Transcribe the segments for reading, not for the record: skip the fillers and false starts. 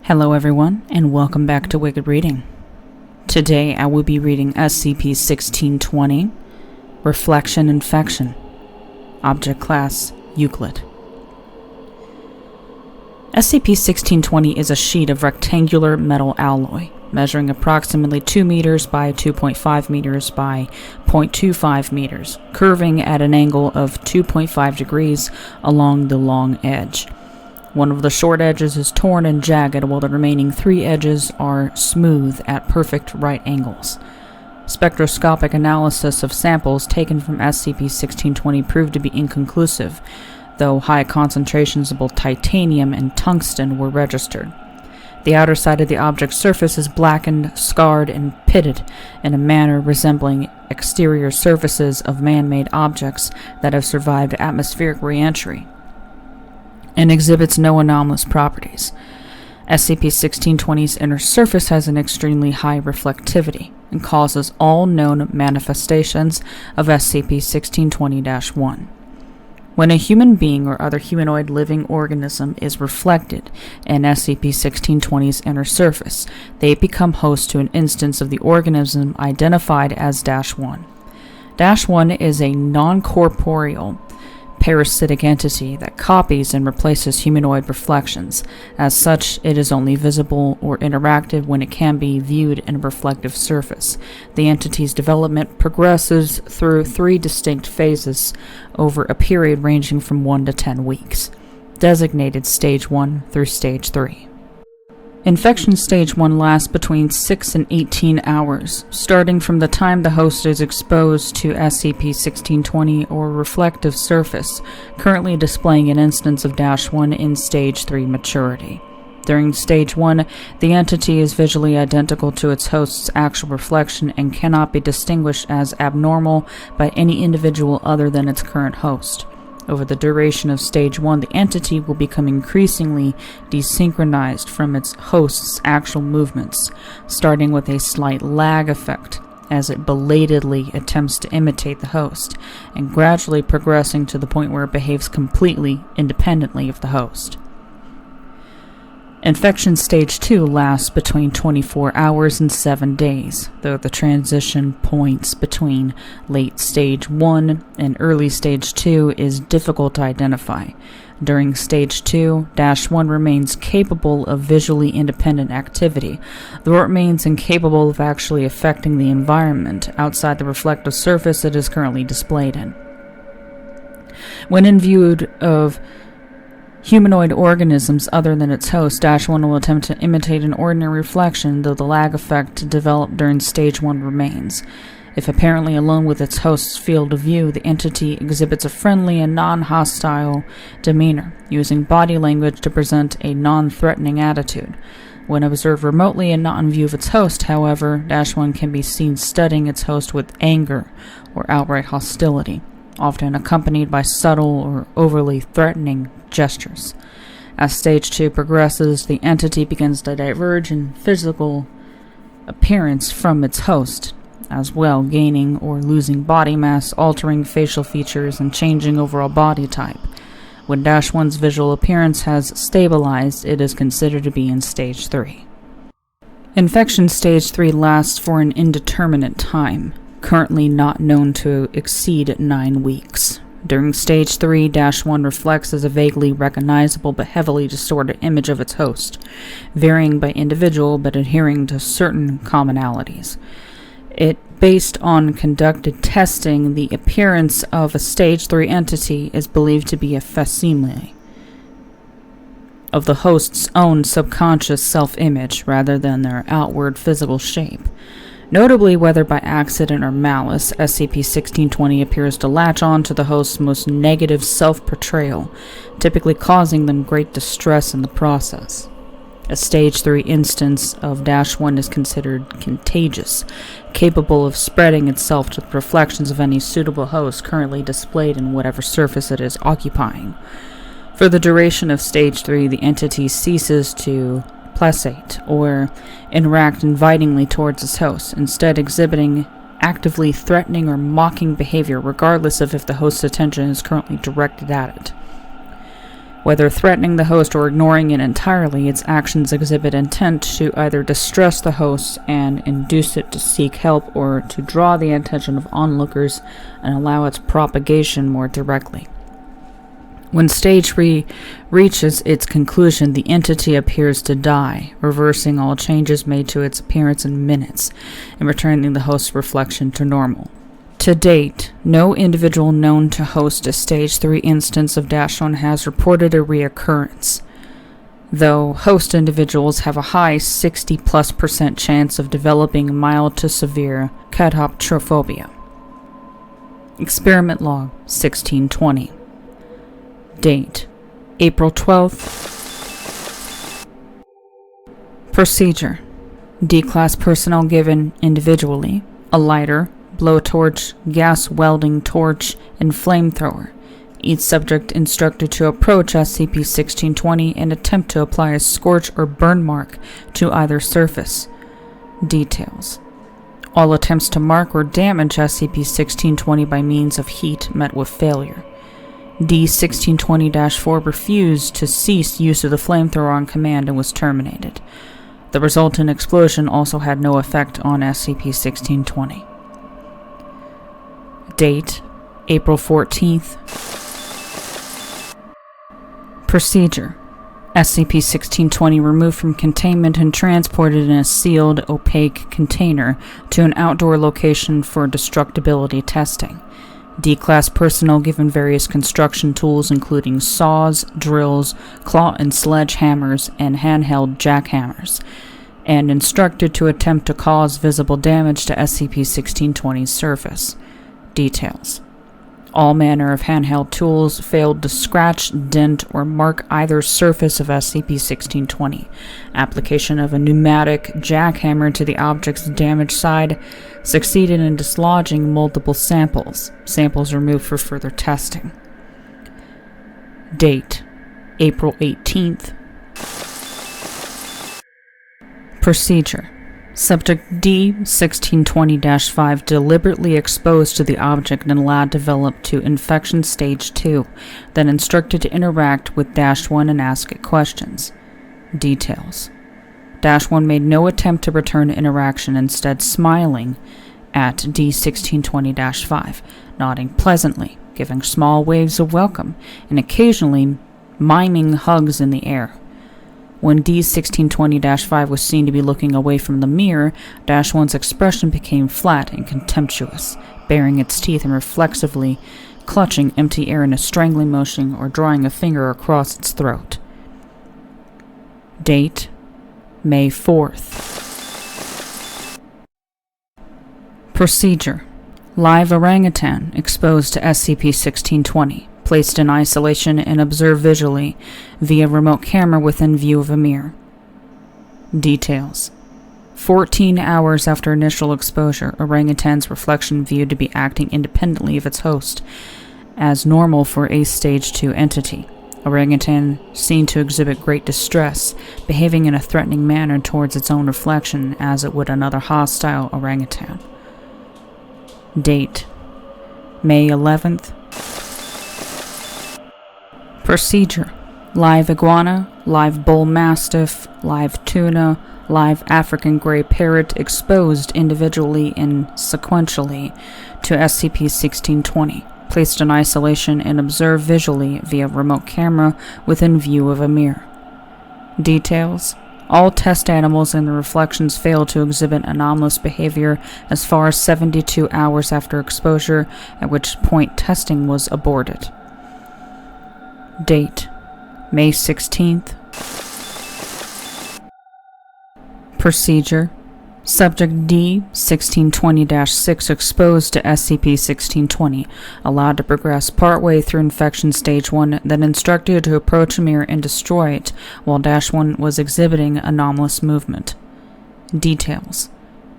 Hello everyone, and welcome back to Wicked Reading. Today I will be reading SCP-1620, Reflection Infection, Object Class Euclid. SCP-1620 is a sheet of rectangular metal alloy, measuring approximately 2 meters by 2.5 meters by 0.25 meters, curving at an angle of 2.5 degrees along the long edge. One of the short edges is torn and jagged, while the remaining 3 edges are smooth at perfect right angles. Spectroscopic analysis of samples taken from SCP-1620 proved to be inconclusive, though high concentrations of both titanium and tungsten were registered. The outer side of the object's surface is blackened, scarred, and pitted in a manner resembling exterior surfaces of man-made objects that have survived atmospheric re-entry, and exhibits no anomalous properties. SCP-1620's inner surface has an extremely high reflectivity and causes all known manifestations of SCP-1620-1. When a human being or other humanoid living organism is reflected in SCP-1620's inner surface, they become host to an instance of the organism identified as -1. -1 is a non-corporeal parasitic entity that copies and replaces humanoid reflections. As such, it is only visible or interactive when it can be viewed in a reflective surface. The entity's development progresses through 3 distinct phases over a period ranging from 1 to 10 weeks, designated Stage 1 through Stage 3. Infection Stage 1 lasts between 6 and 18 hours, starting from the time the host is exposed to SCP-1620 or reflective surface, currently displaying an instance of -1 in Stage 3 maturity. During Stage 1, the entity is visually identical to its host's actual reflection and cannot be distinguished as abnormal by any individual other than its current host. Over the duration of Stage 1, the entity will become increasingly desynchronized from its host's actual movements, starting with a slight lag effect as it belatedly attempts to imitate the host, and gradually progressing to the point where it behaves completely independently of the host. Infection Stage 2 lasts between 24 hours and 7 days, though the transition points between late Stage 1 and early Stage 2 is difficult to identify. During Stage 2, -1 remains capable of visually independent activity, though it remains incapable of actually affecting the environment outside the reflective surface it is currently displayed in. When in view of humanoid organisms other than its host, -1 will attempt to imitate an ordinary reflection, though the lag effect developed during Stage 1 remains. If apparently alone with its host's field of view, the entity exhibits a friendly and non-hostile demeanor, using body language to present a non-threatening attitude. When observed remotely and not in view of its host, however, -1 can be seen studying its host with anger or outright hostility, often accompanied by subtle or overly threatening gestures. As Stage 2 progresses, the entity begins to diverge in physical appearance from its host, as well gaining or losing body mass, altering facial features, and changing overall body type. When -1's visual appearance has stabilized, it is considered to be in Stage 3. Infection Stage 3 lasts for an indeterminate time, currently not known to exceed 9 weeks. During Stage 3, -1 reflects as a vaguely recognizable but heavily distorted image of its host, varying by individual but adhering to certain commonalities. Based on conducted testing, the appearance of a Stage 3 entity is believed to be a facsimile of the host's own subconscious self-image rather than their outward physical shape. Notably, whether by accident or malice, SCP-1620 appears to latch on to the host's most negative self-portrayal, typically causing them great distress in the process. A Stage 3 instance of -1 is considered contagious, capable of spreading itself to the reflections of any suitable host currently displayed in whatever surface it is occupying. For the duration of Stage 3, the entity ceases to placate or interact invitingly towards its host, instead exhibiting actively threatening or mocking behavior regardless of if the host's attention is currently directed at it. Whether threatening the host or ignoring it entirely, its actions exhibit intent to either distress the host and induce it to seek help, or to draw the attention of onlookers and allow its propagation more directly. When stage 3 reaches its conclusion, the entity appears to die, reversing all changes made to its appearance in minutes and returning the host's reflection to normal. To date, no individual known to host a Stage 3 instance of -1 has reported a reoccurrence, though host individuals have a high 60+% chance of developing mild to severe catoptrophobia. Experiment Log 1620. Date: April 12th. Procedure: D-Class personnel given individually a lighter, blowtorch, gas welding torch, and flamethrower. Each subject instructed to approach SCP-1620 and attempt to apply a scorch or burn mark to either surface. Details: all attempts to mark or damage SCP-1620 by means of heat met with failure. D-1620-4 refused to cease use of the flamethrower on command and was terminated. The resultant explosion also had no effect on SCP-1620. Date: April 14th. Procedure: SCP-1620 removed from containment and transported in a sealed, opaque container to an outdoor location for destructibility testing. D-Class personnel given various construction tools including saws, drills, claw and sledgehammers, and handheld jackhammers, and instructed to attempt to cause visible damage to SCP-1620's surface. Details: all manner of handheld tools failed to scratch, dent, or mark either surface of SCP-1620. Application of a pneumatic jackhammer to the object's damaged side succeeded in dislodging multiple samples. Samples removed for further testing. Date: April 18th. Procedure: Subject D-1620-5 deliberately exposed to the object and allowed to develop to infection stage 2, then instructed to interact with -1 and ask it questions. Details: -1 made no attempt to return interaction, instead smiling at D-1620-5, nodding pleasantly, giving small waves of welcome, and occasionally miming hugs in the air. When D-1620-5 was seen to be looking away from the mirror, -1's expression became flat and contemptuous, baring its teeth and reflexively clutching empty air in a strangling motion or drawing a finger across its throat. Date: May 4th. Procedure: live orangutan exposed to SCP-1620. Placed in isolation and observed visually via remote camera within view of a mirror. Details: 14 hours after initial exposure, orangutan's reflection viewed to be acting independently of its host, as normal for a Stage 2 entity. Orangutan seen to exhibit great distress, behaving in a threatening manner towards its own reflection as it would another hostile orangutan. Date: May 11th. Procedure: live iguana, live bull mastiff, live tuna, live African gray parrot exposed individually and sequentially to SCP-1620, placed in isolation and observed visually via remote camera within view of a mirror. Details: all test animals and the reflections failed to exhibit anomalous behavior as far as 72 hours after exposure, at which point testing was aborted. Date: May 16th. Procedure: Subject D-1620-6 exposed to SCP-1620, allowed to progress partway through infection stage 1, then instructed to approach a mirror and destroy it while -1 was exhibiting anomalous movement. Details: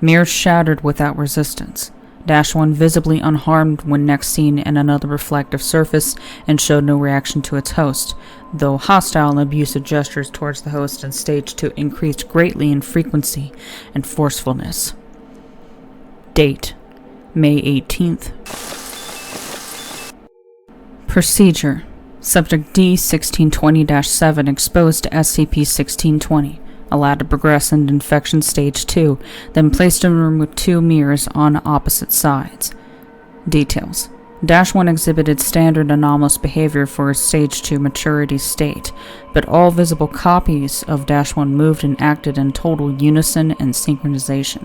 mirror shattered without resistance. -1 visibly unharmed when next seen in another reflective surface and showed no reaction to its host, though hostile and abusive gestures towards the host in Stage 2 increased greatly in frequency and forcefulness. Date: May 18th. Procedure: Subject D-1620-7 exposed to SCP-1620. Allowed to progress into infection stage 2, then placed in a room with 2 mirrors on opposite sides. Details. -1 exhibited standard anomalous behavior for a stage 2 maturity state, but all visible copies of -1 moved and acted in total unison and synchronization.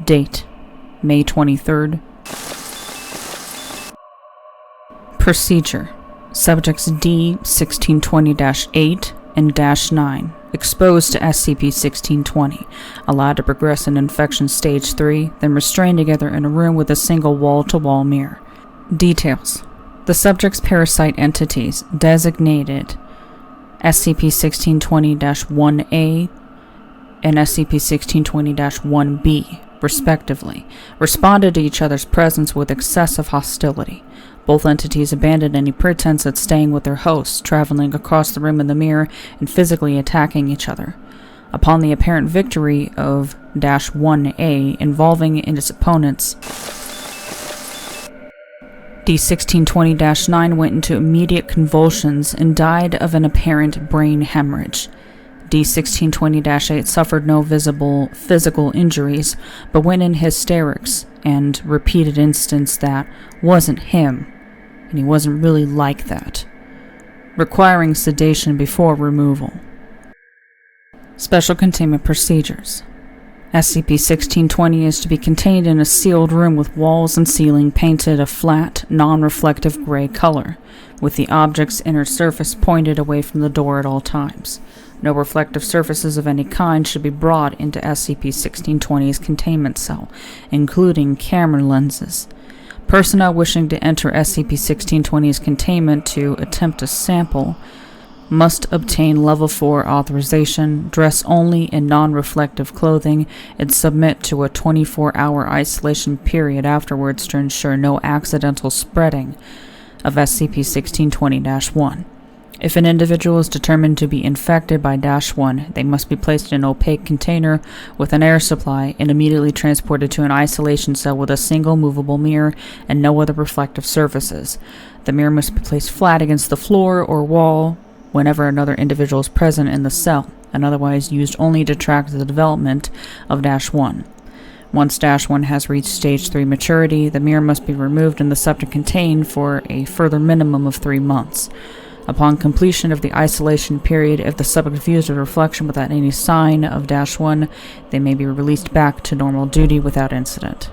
Date: May 23rd. Procedure. Subjects D-1620-8 and -9 exposed to SCP-1620, allowed to progress in infection stage 3, then restrained together in a room with a single wall-to-wall mirror. Details. The subject's parasite entities, designated SCP-1620-1A and SCP-1620-1B, respectively, responded to each other's presence with excessive hostility. Both entities abandoned any pretense at staying with their hosts, traveling across the room in the mirror and physically attacking each other. Upon the apparent victory of -1A involving in its opponents, D-1620-9 went into immediate convulsions and died of an apparent brain hemorrhage. D-1620-8 suffered no visible physical injuries, but went in hysterics and repeated instances that wasn't him, and he wasn't really like that, requiring sedation before removal. Special containment procedures. SCP-1620 is to be contained in a sealed room with walls and ceiling painted a flat, non-reflective gray color, with the object's inner surface pointed away from the door at all times. No reflective surfaces of any kind should be brought into SCP-1620's containment cell, including camera lenses. Personnel wishing to enter SCP-1620's containment to attempt a sample must obtain Level 4 authorization, dress only in non-reflective clothing, and submit to a 24-hour isolation period afterwards to ensure no accidental spreading of SCP-1620-1. If an individual is determined to be infected by -1, they must be placed in an opaque container with an air supply and immediately transported to an isolation cell with a single movable mirror and no other reflective surfaces. The mirror must be placed flat against the floor or wall whenever another individual is present in the cell, and otherwise used only to track the development of -1. Once -1 has reached Stage 3 maturity, the mirror must be removed and the subject contained for a further minimum of 3 months. Upon completion of the isolation period, if the subject views a reflection without any sign of -1, they may be released back to normal duty without incident.